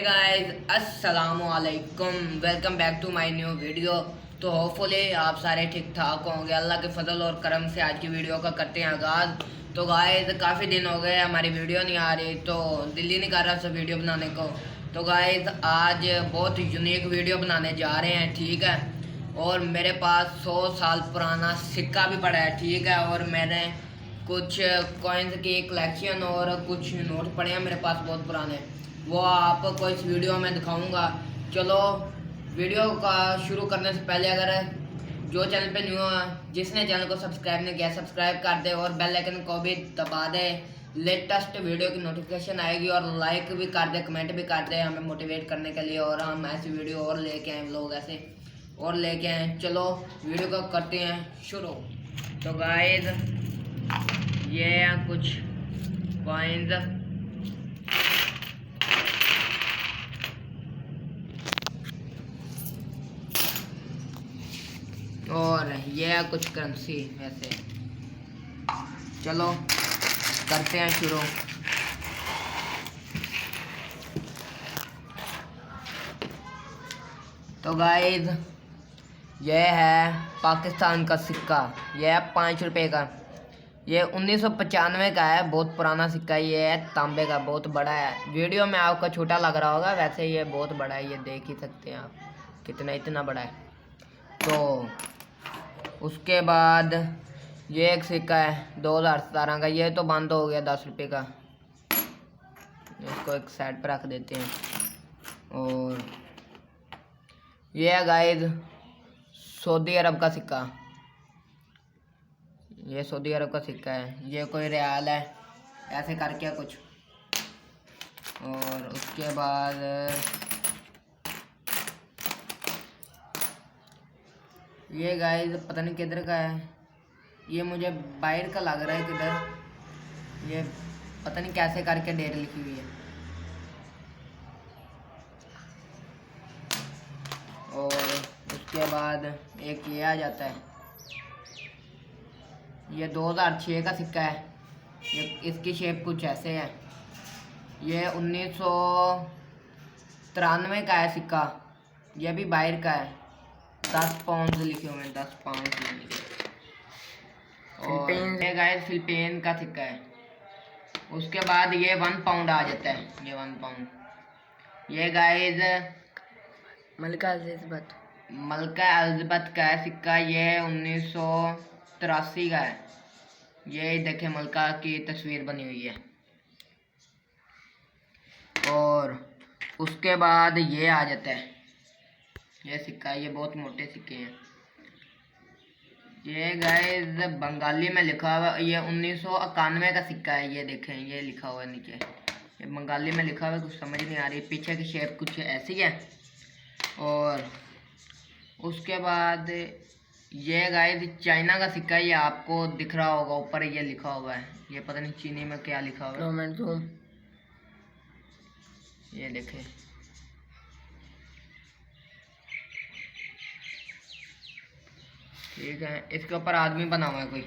Guys अस्सलामु अलैकुम, welcome back to my new video. तो होपफुली आप सारे ठीक ठाक होंगे। अल्लाह के फजल और करम से आज की वीडियो का करते हैं आगाज़। तो गाइस काफ़ी दिन हो गए हमारी वीडियो नहीं आ रही, तो दिल ही नहीं कर रहा सब वीडियो बनाने को। तो गाइस आज बहुत यूनिक वीडियो बनाने जा रहे हैं, ठीक है। और मेरे पास 100 साल पुराना सिक्का भी पड़ा है, ठीक है। और मैंने कुछ कॉइन्स की कलेक्शन और कुछ नोट पड़े हैं मेरे पास बहुत पुराने, वो आपको इस वीडियो में दिखाऊंगा। चलो वीडियो का शुरू करने से पहले अगर जो चैनल पे न्यू है, जिसने चैनल को सब्सक्राइब नहीं किया सब्सक्राइब कर दे और बेल आइकन को भी दबा दे। लेटेस्ट वीडियो की नोटिफिकेशन आएगी और लाइक भी कर दे, कमेंट भी कर दे हमें मोटिवेट करने के लिए, और हम ऐसी वीडियो और लेके आए, लोग ऐसे और लेके आए। चलो वीडियो को करते हैं शुरू। तो गाइस ये हैं कुछ कॉइन्स, और ये है कुछ करेंसी वैसे। चलो करते हैं शुरू। तो गाइस ये है पाकिस्तान का सिक्का, ये है 5 रुपए का। ये 1995 का है, बहुत पुराना सिक्का। ये है तांबे का, बहुत बड़ा है। वीडियो में आपको छोटा लग रहा होगा, वैसे ये बहुत बड़ा है, ये देख ही सकते हैं आप कितना, इतना बड़ा है। तो उसके बाद ये एक सिक्का है 2017 का, ये तो बंद हो गया 10 रुपये का, इसको एक साइड पर रख देते हैं। और ये है गाइस सऊदी अरब का सिक्का, ये सऊदी अरब का सिक्का है। ये कोई रियाल है ऐसे करके कुछ। और उसके बाद ये गाइस पता नहीं किधर का है, ये मुझे बाहर का लग रहा है किधर। ये पता नहीं कैसे करके डेट लिखी हुई है। और उसके बाद एक ये आ जाता है, ये 2006 का सिक्का है। ये इसकी शेप कुछ ऐसे है। ये 1993 का है सिक्का, ये भी बाहर का है। 10 पाउंड लिखे हुए हैं, 10 पाउंड लिखे। और ये गाइस फिलिपीन का सिक्का है। उसके बाद ये 1 पाउंड आ जाता है, ये 1 पाउंड। ये गाइस मलका एलिज़ाबेथ का है सिक्का, ये 1983 का है। ये देखे मलका की तस्वीर बनी हुई है। और उसके बाद ये आ जाता है, ये सिक्का, ये बहुत मोटे सिक्के हैं। ये गाइस बंगाली में लिखा हुआ, ये 1991 का सिक्का है। ये देखें ये लिखा हुआ है नीचे, ये बंगाली में लिखा हुआ है, कुछ समझ नहीं आ रही। पीछे की शेप कुछ ऐसी है। और उसके बाद ये गाइस चाइना का सिक्का है, ये आपको दिख रहा होगा ऊपर ये लिखा हुआ है, ये पता नहीं चीनी में क्या लिखा हुआ है। ये देखें, ठीक है। इसके ऊपर आदमी बना हुआ है कोई।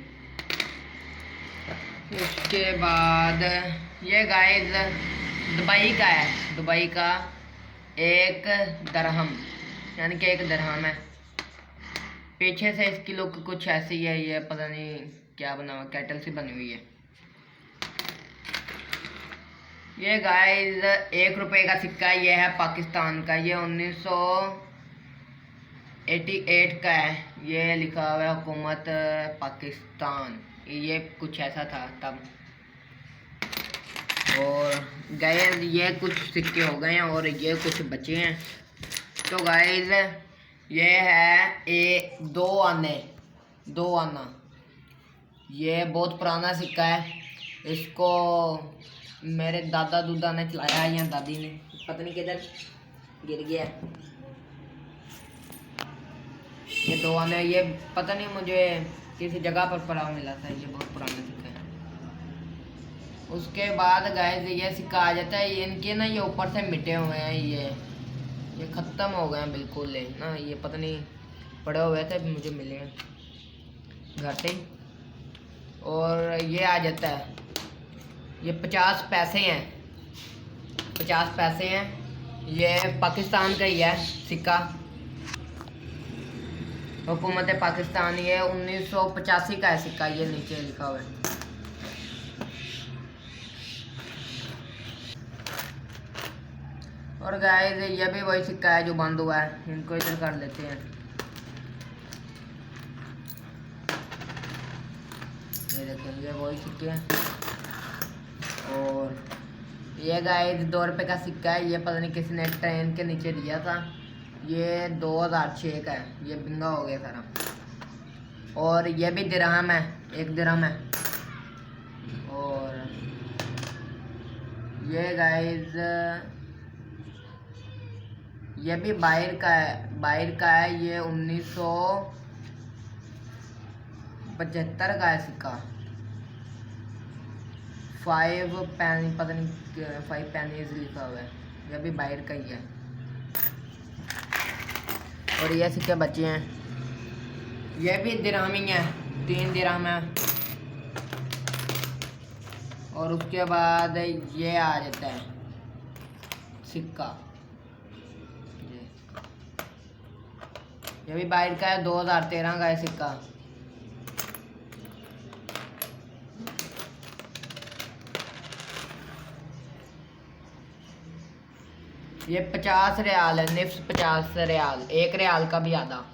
उसके बाद ये गाइस दुबई का है, दुबई का 1 दरहम, यानी कि 1 दरहम है। पीछे से इसकी लुक कुछ ऐसी है, ये पता नहीं क्या बना हुआ, कैटल सी बनी हुई है। ये गाइस 1 रुपए का सिक्का, ये है पाकिस्तान का, ये 1988 का है। ये लिखा हुआ है हुकूमत पाकिस्तान, ये कुछ ऐसा था तब। और गाइस ये कुछ सिक्के हो गए हैं और ये कुछ बचे हैं। तो गाइस ये है 2 आना, ये बहुत पुराना सिक्का है। इसको मेरे दादा दूदा ने चलाया है या दादी ने, पता नहीं किधर गिर गया। ये 2 आने, ये पता नहीं मुझे किसी जगह पर पड़ा मिला था, ये बहुत पुराना सिक्का है। उसके बाद गाइस ये सिक्का आ जाता है, इनके ना ये ऊपर से मिटे हुए हैं, ये ख़त्म हो गए हैं बिल्कुल ना। ये पता नहीं पड़े हुए थे, मुझे मिले हैं घर से। और ये आ जाता है, ये 50 पैसे हैं, 50 पैसे हैं। ये पाकिस्तान का ही है सिक्का, हुकूमत पाकिस्तान। ये 1985 का है सिक्का, ये नीचे लिखा हुआ है। और गाइस ये भी वही सिक्का है जो बंद हुआ है, इनको इधर कर लेते हैं। ये देखें, ये वही सिक्के हैं। और ये गाइस 2 रुपये का सिक्का है, ये पता नहीं किसी ने ट्रेन के नीचे दिया था। ये 2006 का है, ये बिंगा हो गया सारा। और ये भी दिरहम है, 1 दिरहम है। और ये गाइस ये भी बाहर का है, ये 1975 का है सिक्का। 5 पैनी, पता नहीं 5 पैनीज लिखा हुआ है, ये भी बाहर का ही है। और ये सिक्के बचे हैं, ये भी दिरहम ही है, 3 दिरहम है। और उसके बाद ये आ जाता है सिक्का, ये भी बाहर का है, 2013 का है सिक्का। ये 50 रियाल है, निफ्स 50 रियाल, 1 रियाल का भी आधा।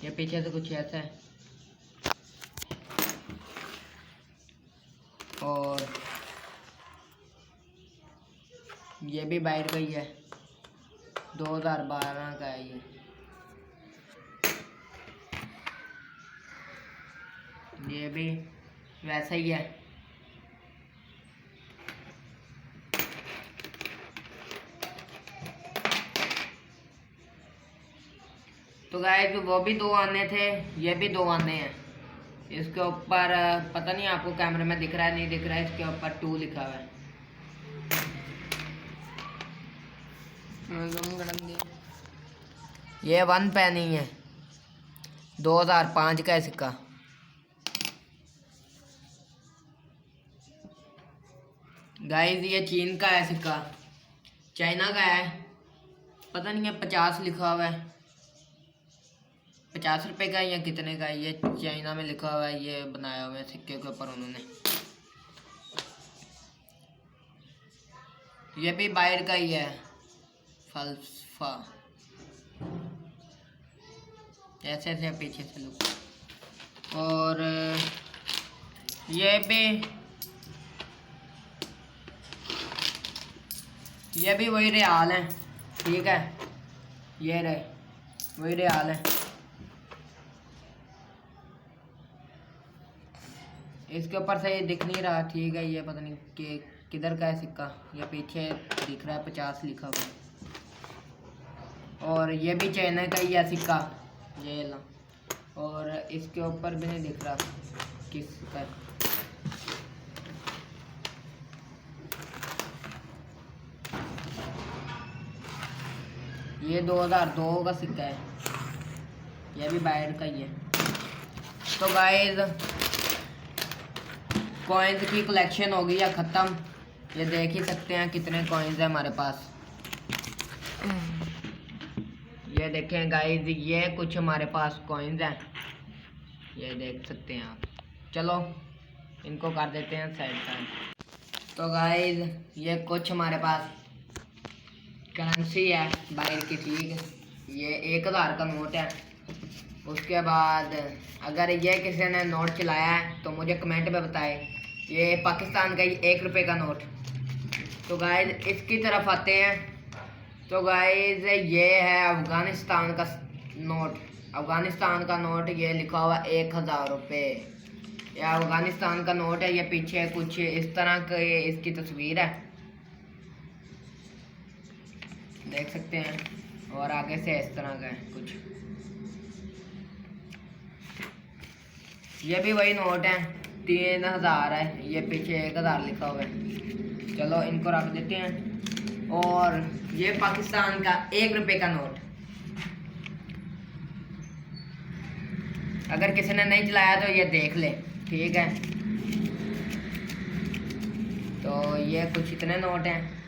ये पीछे से कुछ ऐसा है। और ये भी बाहर का ही है, 2012 का है ये भी वैसा ही है। तो गाइस वो भी 2 आने थे, ये भी 2 आने हैं। इसके ऊपर पता नहीं आपको कैमरे में दिख रहा है नहीं दिख रहा है, इसके ऊपर 2 लिखा हुआ है। ये 1 पैनी है, 2005 का है सिक्का। गाइस ये चीन का है सिक्का, चाइना का है, पता नहीं है 50 लिखा हुआ है, 50 रुपये का या कितने का है। ये चाइना में लिखा हुआ है, ये बनाया हुआ है सिक्के के ऊपर उन्होंने। ये भी बाहर का ही है, फल्सफा, ऐसे ऐसे पीछे से लुक। और ये भी वही रियाल है, ठीक है, ये रहे वही रियाल है। इसके ऊपर से ये दिख नहीं रहा, ठीक है, ये पता नहीं कि किधर का है सिक्का। ये पीछे दिख रहा है 50 लिखा हुआ। और ये भी चाइना का ही है सिक्का, ये ला। और इसके ऊपर भी नहीं दिख रहा किसका। ये 2002 का सिक्का है, ये भी बाहर का ही है। तो गाइस कॉइन्स की कलेक्शन हो गई है ख़त्म। ये देख ही सकते हैं कितने कॉइन्स हैं हमारे पास। ये देखें गाइस, ये कुछ हमारे पास कॉइन्स हैं, ये देख सकते हैं आप। चलो इनको कर देते हैं साइड। तो गाइस ये कुछ हमारे पास करेंसी है बाहर की, ठीक है। ये 1000 का नोट है। उसके बाद अगर ये किसी ने नोट चलाया है तो मुझे कमेंट में बताए। ये पाकिस्तान का 1 रुपये का नोट। तो गाइस इसकी तरफ आते हैं। तो गाइस ये है अफ़गानिस्तान का नोट। अफ़गानिस्तान का नोट, ये लिखा हुआ 1000 रुपये। ये अफ़गानिस्तान का नोट है। ये पीछे कुछ इस तरह के इसकी तस्वीर है, देख सकते हैं। और आगे से इस तरह का है कुछ। ये भी वही नोट है, 3000 है। ये पीछे 1000 लिखा हुआ है। चलो इनको रख देते हैं। और ये पाकिस्तान का 1 रुपये का नोट। अगर किसी ने नहीं चलाया तो ये देख ले, ठीक है। तो ये कुछ इतने नोट हैं।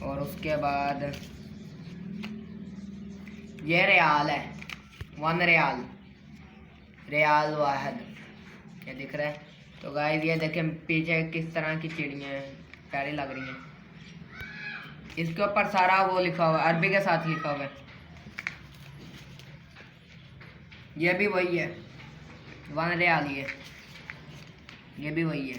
और उसके बाद ये रियाल है, 1 रियाल, रियाल वाहिद, ये दिख रहा है। तो गाइस ये देखें पीछे किस तरह की चिड़ियाँ हैं, प्यारी लग रही हैं। इसके ऊपर सारा वो लिखा हुआ है, अरबी के साथ लिखा हुआ है। ये भी वही है, 1 रियाल, ये भी वही है।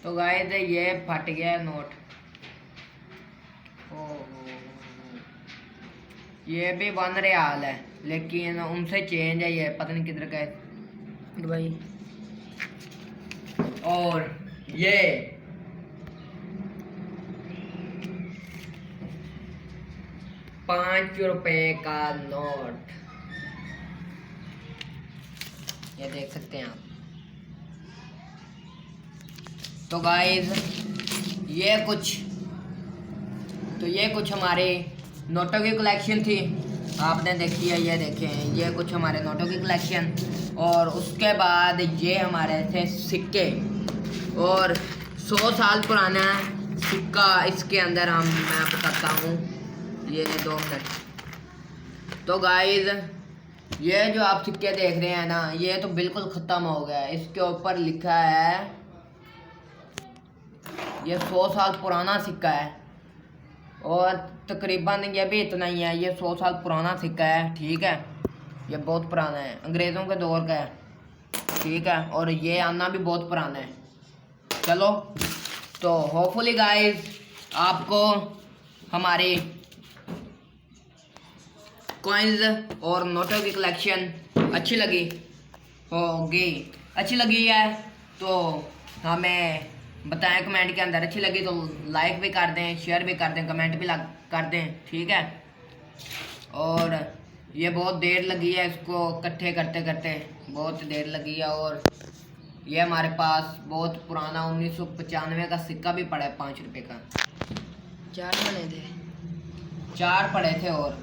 तो गाइस ये फट गया नोट। ये भी 1 रियाल है, लेकिन उनसे चेंज है, ये पता नहीं किधर का है भाई। और ये ₹5 का नोट, ये देख सकते हैं आप। तो गाइस ये कुछ हमारे नोटों की कलेक्शन थी, आपने देखी है। ये देखें, ये कुछ हमारे नोटों की कलेक्शन। और उसके बाद ये हमारे थे सिक्के, और 100 साल पुराना सिक्का इसके अंदर मैं बताता हूँ। ये 2 मिनट। तो गाइस ये जो आप सिक्के देख रहे हैं ना, ये तो बिल्कुल ख़त्म हो गया है। इसके ऊपर लिखा है, ये 100 साल पुराना सिक्का है, और तकरीबन ये भी इतना ही है। ये 100 साल पुराना सिक्का है, ठीक है। ये बहुत पुराना है, अंग्रेज़ों के दौर का है, ठीक है। और ये आना भी बहुत पुराना है। चलो, तो होपफुली गाइस आपको हमारी कॉइन्स और नोटों की कलेक्शन अच्छी लगी है, तो हमें बताएं कमेंट के अंदर। अच्छी लगी तो लाइक भी कर दें, शेयर भी कर दें, कमेंट भी कर दें, ठीक है। और ये बहुत देर लगी है इसको इकट्ठे करते करते, बहुत देर लगी है। और ये हमारे पास बहुत पुराना 1995 का सिक्का भी पड़ा है, ₹5 का। 4 पड़े थे, और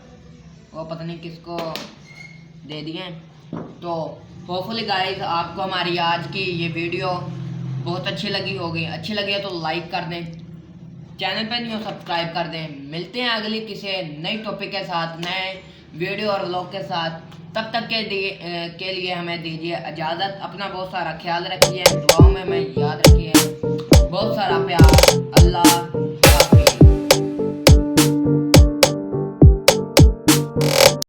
वो पता नहीं किसको दे दिए। तो होपफुली गाइस आपको हमारी आज की ये वीडियो बहुत अच्छी लगी होगी। अच्छी लगी है तो लाइक कर दें, चैनल पे नहीं हो सब्सक्राइब कर दें। मिलते हैं अगली किसी नई टॉपिक के साथ, नए वीडियो और व्लॉग के साथ। तब तक के लिए हमें दीजिए इजाज़त। अपना बहुत सारा ख्याल रखिए, दुआओं में हमें याद रखिए। बहुत सारा प्यार। अल्लाह।